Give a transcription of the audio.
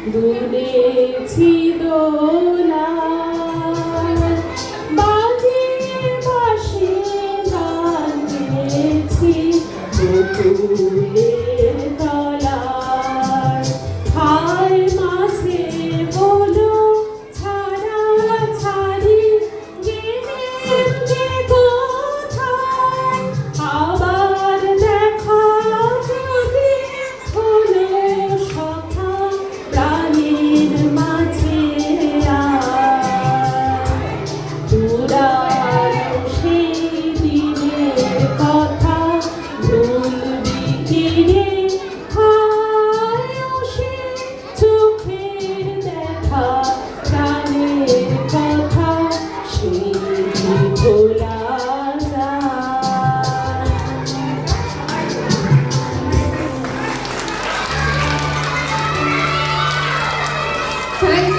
দুলেছি দোলা বাজিয়ে বাঁশি গান গেয়েছি বকুলের তলায় হায় মাঝে হলো ছাড়া ছাড়ি গেলেন যে কোথায় আবার দেখা যদি হলো সখা প্রাণের মাঝে পুরানো সেই দিনের কথা ভুলবি কি রে হায় সে চোখের দেখা প্রাণের কথা সেই ভোলা যায়। Thank